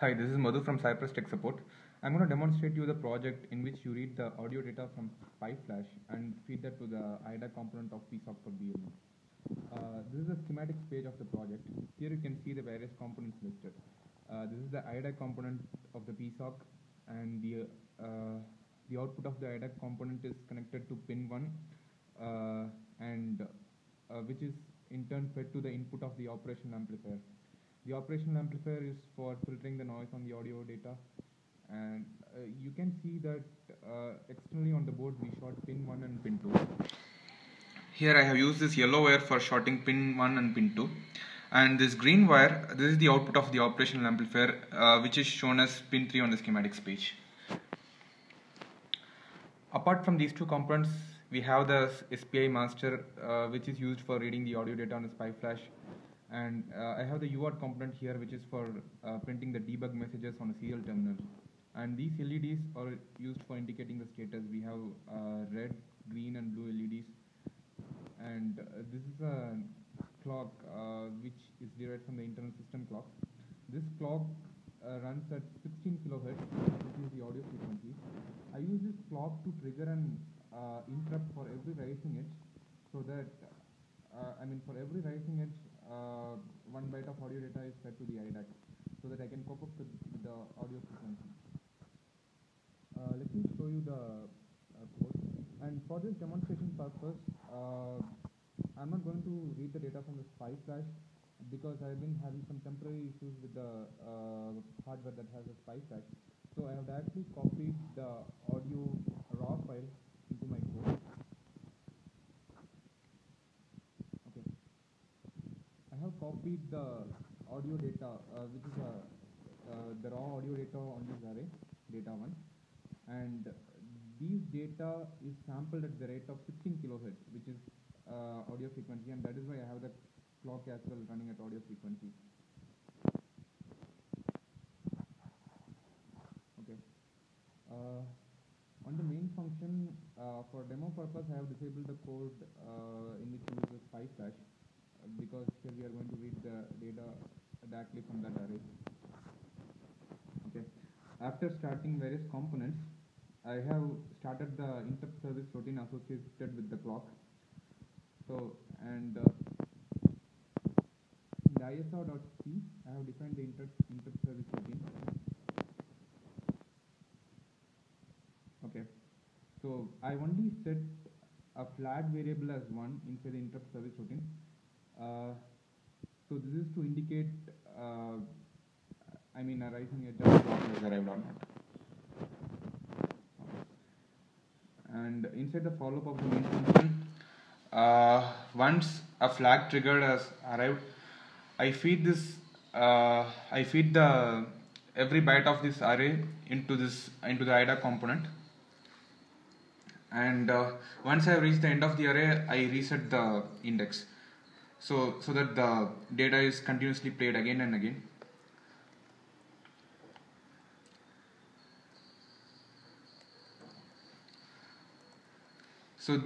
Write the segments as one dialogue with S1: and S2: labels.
S1: Hi, this is Madhu from Cypress Tech Support. I'm going to demonstrate you the project in which you read the audio data from PyFlash and feed that to the IDAC component of PSOC for BLE. This is the schematics page of the project. Here you can see the various components listed. This is the IDAC component of the PSOC, and the output of the IDAC component is connected to pin 1 and which is in turn fed to the input of the operational amplifier. The operational amplifier is for filtering the noise on the audio data, and you can see that externally on the board we shot pin 1 and pin 2. Here I have used this yellow wire for shorting pin 1 and pin 2, and this green wire, this is the output of the operational amplifier, which is shown as pin 3 on the schematics page. Apart from these two components, we have the SPI master, which is used for reading the audio data on the PyFlash, and I have the UART component here, which is for printing the debug messages on a serial terminal. And these LEDs are used for indicating the status. We have red, green and blue LEDs, and this is a clock which is derived from the internal system clock. This clock runs at 16 kilohertz, which is the audio frequency. I use this clock to trigger an interrupt for every rising edge, so that for every rising edge, 1 byte of audio data is fed to the IDAC, so that I can cope up with the audio frequency. Let me show you the code. And for this demonstration purpose, I'm not going to read the data from the PyFlash because I've been having some temporary issues with the hardware that has a PyFlash. So I have directly copied the audio raw file into my code. Okay. I have copied the audio data, which is the raw audio data on this array, data 1, and these data is sampled at the rate of 16 kilohertz, which is audio frequency, and that is why I have the clock as well running at audio frequency. Okay. On the main function, for demo purpose, I have disabled the code in which uses PyFlash, because here we are going to read the data directly from that array. Okay. After starting various components, I have started the interrupt service routine associated with the clock. So, and in the isr.c, I have defined the interrupt service routine. Okay. So I only set a flag variable as 1 inside the interrupt service routine. So this is to indicate a rising edge of the clock has arrived or not. And inside the follow-up of the main function, once a flag triggered has arrived, I feed this. I feed the every byte of this array into the IDAC component. And once I reach the end of the array, I reset the index, so that the data is continuously played again and again. So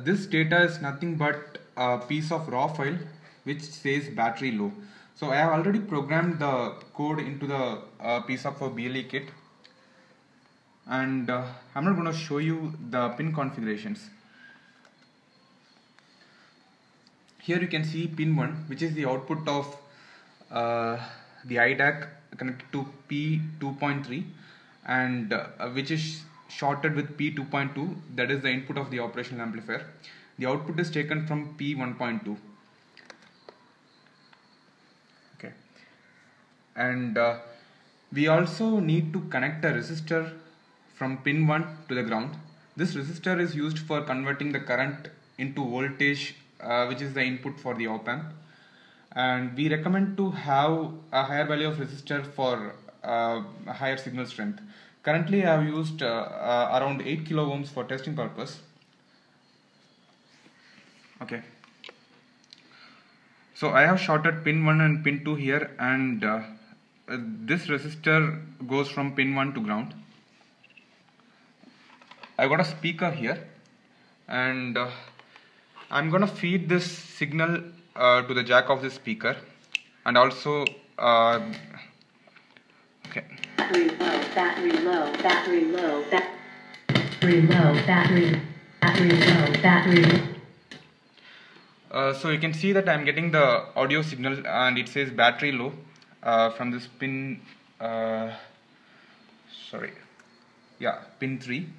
S1: this data is nothing but a piece of raw file which says battery low. So I have already programmed the code into the PSOC for BLE kit, and I'm not going to show you the pin configurations. Here you can see pin 1, which is the output of the IDAC connected to P2.3, and which is shorted with P2.2, that is the input of the operational amplifier. The output is taken from P1.2. Okay. And we also need to connect a resistor from pin 1 to the ground. This resistor is used for converting the current into voltage, which is the input for the op amp. And we recommend to have a higher value of resistor for a higher signal strength. Currently I have used around 8 kilo ohms for testing purpose. Okay. So I have shorted pin 1 and pin 2 here, and this resistor goes from pin 1 to ground. I got a speaker here, and I'm gonna feed this signal to the jack of this speaker, and also Okay.
S2: Battery low, battery low, battery low, battery low, battery low, battery.
S1: So you can see that I'm getting the audio signal and it says battery low from this pin, pin 3.